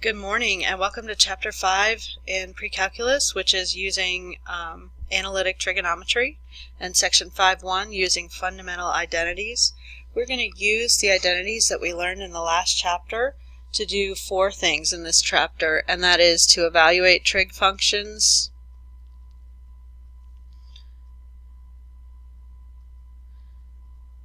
Good morning and welcome to Chapter 5 in Pre-Calculus, which is using analytic trigonometry, and Section 5.1 using fundamental identities. We're going to use the identities that we learned in the last chapter to do four things in this chapter, and that is to evaluate trig functions,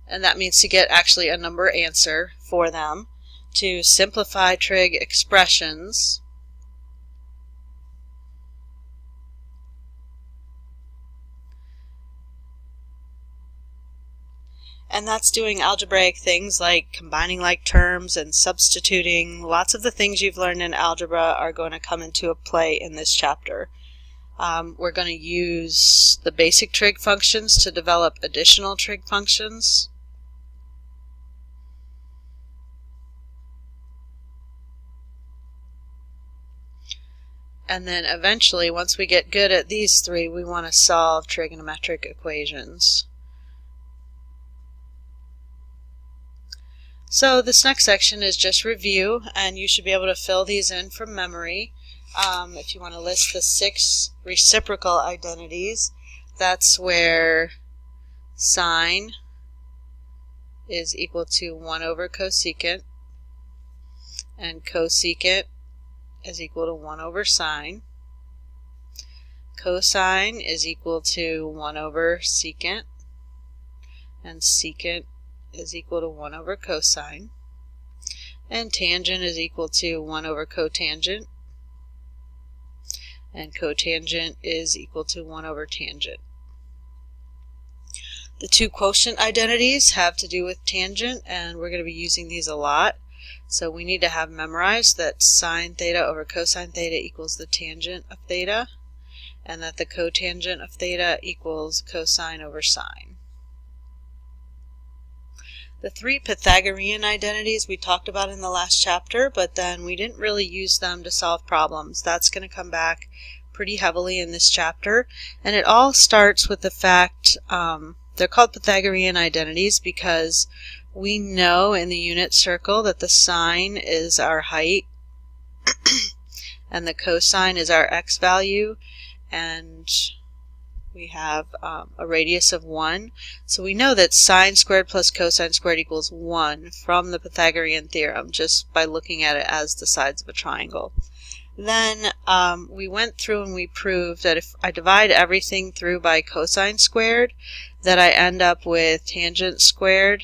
and that means to get actually a number answer for them, to simplify trig expressions, and that's doing algebraic things like combining like terms and substituting. Lots of the things you've learned in algebra are going to come into play in this chapter. We're going to use the basic trig functions to develop additional trig functions. And then eventually, once we get good at these three, we want to solve trigonometric equations. So this next section is just review, and you should be able to fill these in from memory. If you want to list the 6 reciprocal identities, that's where sine is equal to 1 over cosecant, and cosecant is equal to 1 over sine. Cosine is equal to 1 over secant, and secant is equal to 1 over cosine. And tangent is equal to 1 over cotangent, and cotangent is equal to 1 over tangent. The 2 quotient identities have to do with tangent, and we're going to be using these a lot. So we need to have memorized that sine theta over cosine theta equals the tangent of theta, and that the cotangent of theta equals cosine over sine. The 3 Pythagorean identities we talked about in the last chapter, but then we didn't really use them to solve problems. That's going to come back pretty heavily in this chapter, and it all starts with the fact they're called Pythagorean identities because we know in the unit circle that the sine is our height and the cosine is our x value, and we have a radius of 1. So we know that sine squared plus cosine squared equals 1 from the Pythagorean theorem just by looking at it as the sides of a triangle. Then we went through and we proved that if I divide everything through by cosine squared, that I end up with tangent squared,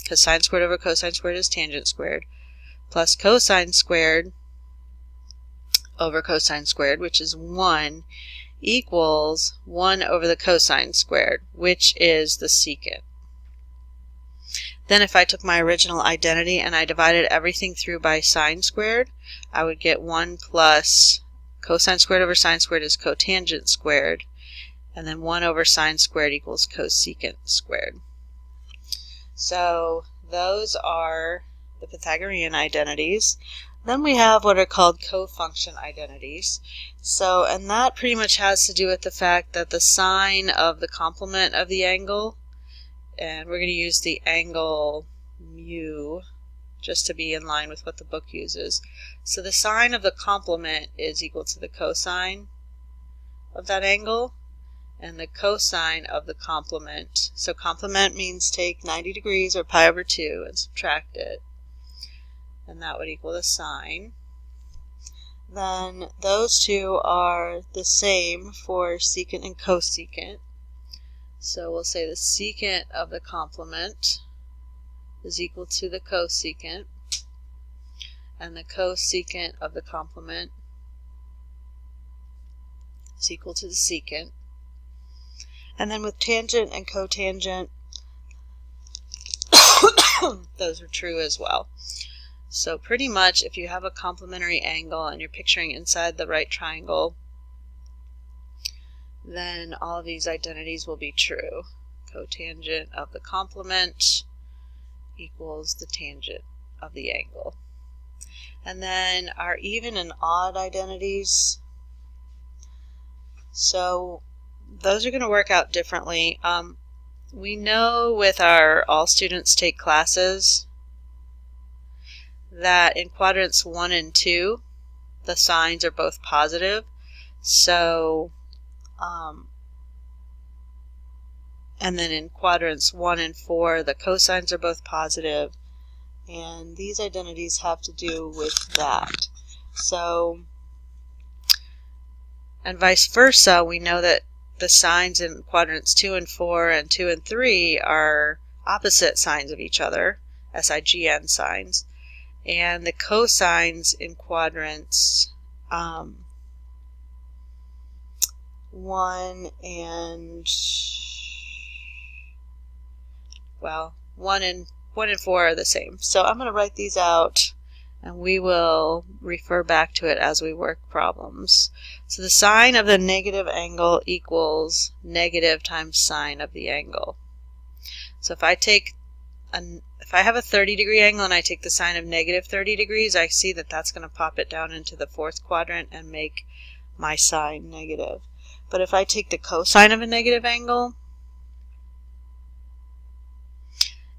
because sine squared over cosine squared is tangent squared, plus cosine squared over cosine squared, which is 1, equals 1 over the cosine squared, which is the secant. Then if I took my original identity and I divided everything through by sine squared, I would get 1 plus cosine squared over sine squared is cotangent squared, and then 1 over sine squared equals cosecant squared. So those are the Pythagorean identities. Then we have what are called cofunction identities. So, and that pretty much has to do with the fact that the sine of the complement of the angle, and we're going to use the angle mu just to be in line with what the book uses. So the sine of the complement is equal to the cosine of that angle, and the cosine of the complement. So complement means take 90 degrees or pi over 2 and subtract it, and that would equal the sine. Then those two are the same for secant and cosecant. So we'll say the secant of the complement is equal to the cosecant, and the cosecant of the complement is equal to the secant. And then with tangent and cotangent, those are true as well. So pretty much if you have a complementary angle and you're picturing inside the right triangle, then all of these identities will be true. Cotangent of the complement equals the tangent of the angle. And then our even and odd identities, so those are going to work out differently. We know with our all students take classes that in quadrants 1 and 2, the signs are both positive. So, and then in quadrants 1 and 4, the cosines are both positive. And these identities have to do with that. So, and vice versa, we know that the signs in quadrants 2 and 4 and 2 and 3 are opposite signs of each other, SIGN signs. And the cosines in quadrants 1 and 4 are the same. So I'm going to write these out, and we will refer back to it as we work problems. So the sine of the negative angle equals negative times sine of the angle. So if I have a 30-degree angle and I take the sine of negative 30 degrees, I see that that's going to pop it down into the fourth quadrant and make my sine negative. But if I take the cosine of a negative angle,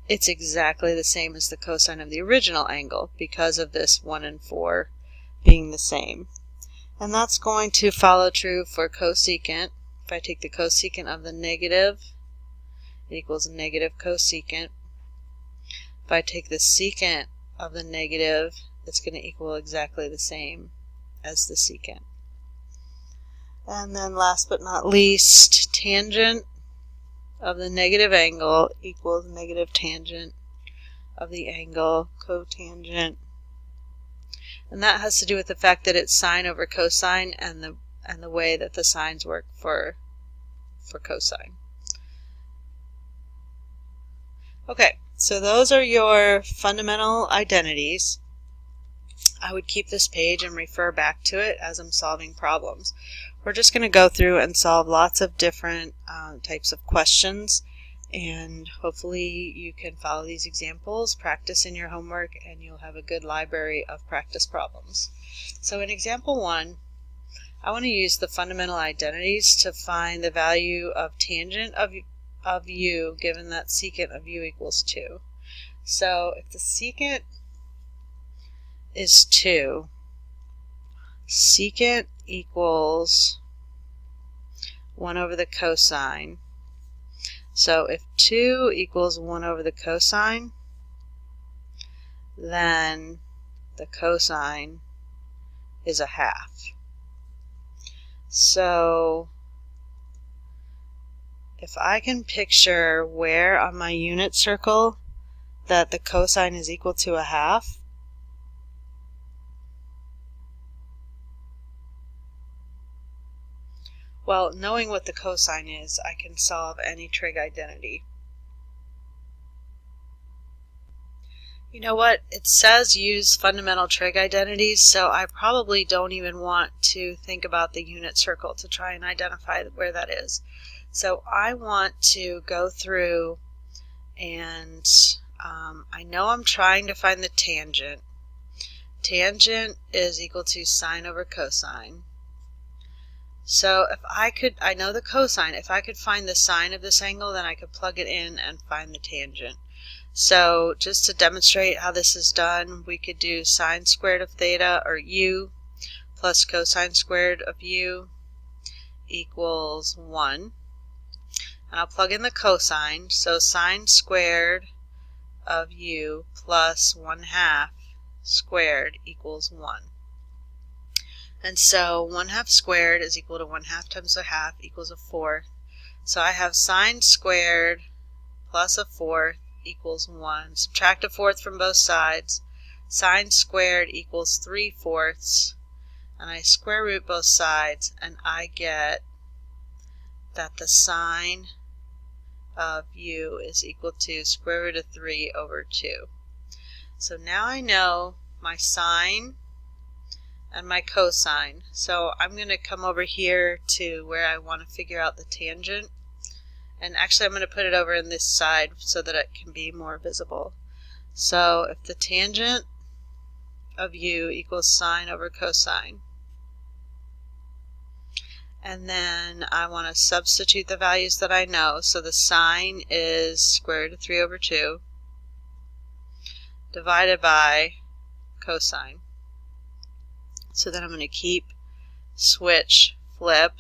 it's exactly the same as the cosine of the original angle because of this 1 and 4 being the same. And that's going to follow true for cosecant. If I take the cosecant of the negative, it equals negative cosecant. If I take the secant of the negative, it's going to equal exactly the same as the secant. And then last but not least, tangent of the negative angle equals negative tangent of the angle, cotangent. And that has to do with the fact that it's sine over cosine and the way that the signs work for cosine. Okay, so those are your fundamental identities. I would keep this page and refer back to it as I'm solving problems. We're just going to go through and solve lots of different types of questions, and hopefully you can follow these examples, practice in your homework, and you'll have a good library of practice problems. So in example 1, I want to use the fundamental identities to find the value of tangent of u given that secant of u equals 2. So if the secant is 2, secant equals 1 over the cosine. So if 2 equals 1 over the cosine, then the cosine is a half. So if I can picture where on my unit circle that the cosine is equal to a half, well, knowing what the cosine is, I can solve any trig identity. You know what? It says use fundamental trig identities, so I probably don't even want to think about the unit circle to try and identify where that is. So I want to go through and I know I'm trying to find the tangent. Tangent is equal to sine over cosine. So if I know the cosine, if I could find the sine of this angle, then I could plug it in and find the tangent. So just to demonstrate how this is done, we could do sine squared of theta, or u, plus cosine squared of u equals 1. And I'll plug in the cosine, so sine squared of u plus 1/2 squared equals 1. And so 1/2 squared is equal to 1/2 times a half equals a fourth. So I have sine squared plus a fourth equals 1. Subtract a fourth from both sides. Sine squared equals 3/4. And I square root both sides, and I get that the sine of u is equal to square root of 3 over 2. So now I know my sine and my cosine. So I'm going to come over here to where I want to figure out the tangent. And actually I'm going to put it over in this side so that it can be more visible. So if the tangent of u equals sine over cosine, and then I want to substitute the values that I know. So the sine is square root of 3 over 2 divided by cosine. So then I'm going to keep, switch, flip,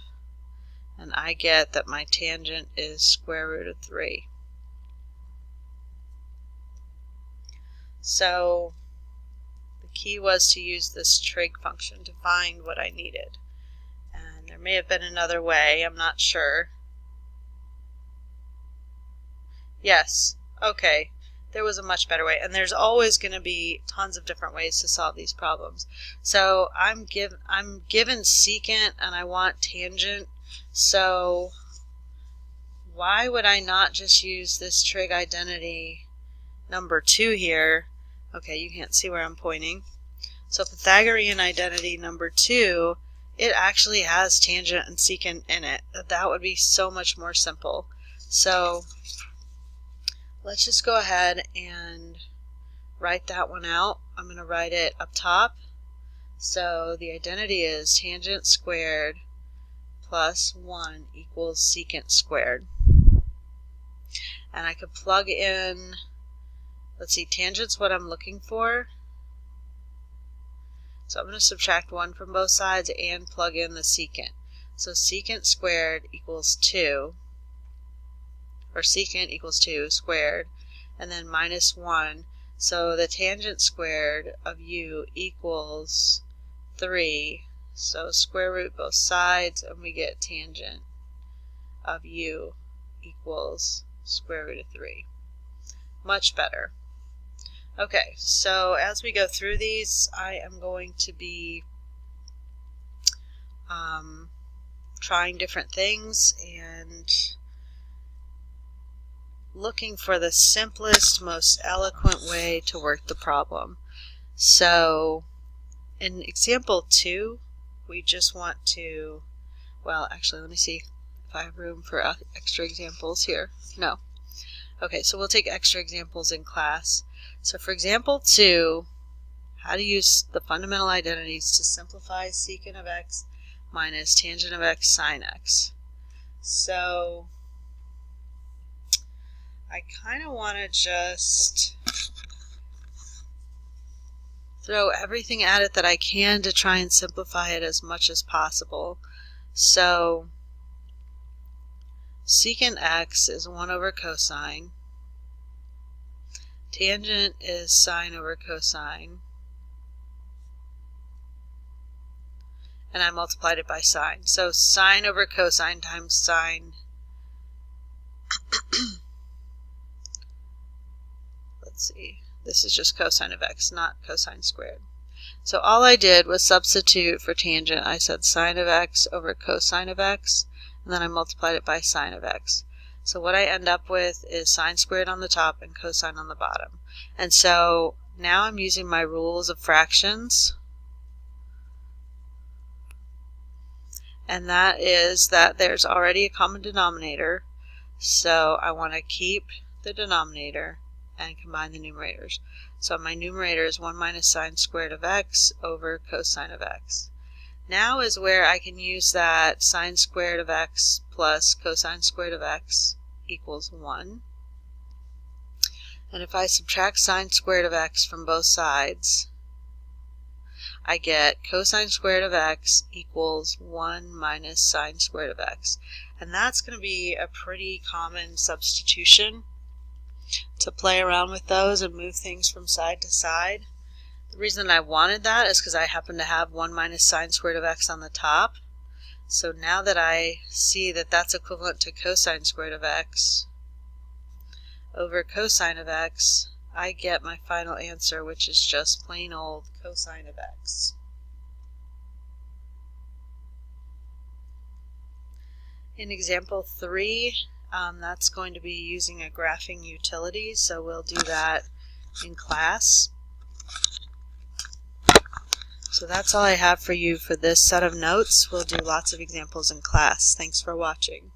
and I get that my tangent is square root of 3. So the key was to use this trig function to find what I needed. And there may have been another way, I'm not sure. Yes, okay, there was a much better way. And there's always going to be tons of different ways to solve these problems. So I'm given secant and I want tangent. So why would I not just use this trig identity number 2 here? Okay, you can't see where I'm pointing. So Pythagorean identity number 2, it actually has tangent and secant in it. That would be so much more simple. So let's just go ahead and write that one out. I'm going to write it up top. So the identity is tangent squared plus 1 equals secant squared. And I could plug in, let's see, tangent's what I'm looking for. So I'm going to subtract 1 from both sides and plug in the secant. So secant squared equals 2. Or secant equals 2 squared, and then minus 1. So the tangent squared of u equals 3. So square root both sides, and we get tangent of u equals square root of 3. Much better. Okay, so as we go through these, I am going to be trying different things and looking for the simplest, most eloquent way to work the problem. So in example 2, we just want to, well, actually, let me see if I have room for extra examples here. No. Okay, so we'll take extra examples in class. So for example 2, how to use the fundamental identities to simplify secant of x minus tangent of x sine x. So I kind of want to just throw everything at it that I can to try and simplify it as much as possible. So secant x is 1 over cosine. Tangent is sine over cosine. And I multiplied it by sine. So sine over cosine times sine. Let's see. This is just cosine of x, not cosine squared. So all I did was substitute for tangent. I said sine of x over cosine of x, and then I multiplied it by sine of x. So what I end up with is sine squared on the top and cosine on the bottom. And so now I'm using my rules of fractions. And that is that there's already a common denominator. So I want to keep the denominator and combine the numerators. So my numerator is 1 minus sine squared of x over cosine of x. Now is where I can use that sine squared of x plus cosine squared of x equals 1. And if I subtract sine squared of x from both sides, I get cosine squared of x equals 1 minus sine squared of x. And that's going to be a pretty common substitution to play around with those and move things from side to side. The reason I wanted that is because I happen to have 1 minus sine squared of x on the top. So now that I see that that's equivalent to cosine squared of x over cosine of x, I get my final answer, which is just plain old cosine of x. In example 3, that's going to be using a graphing utility, so we'll do that in class. So that's all I have for you for this set of notes. We'll do lots of examples in class. Thanks for watching.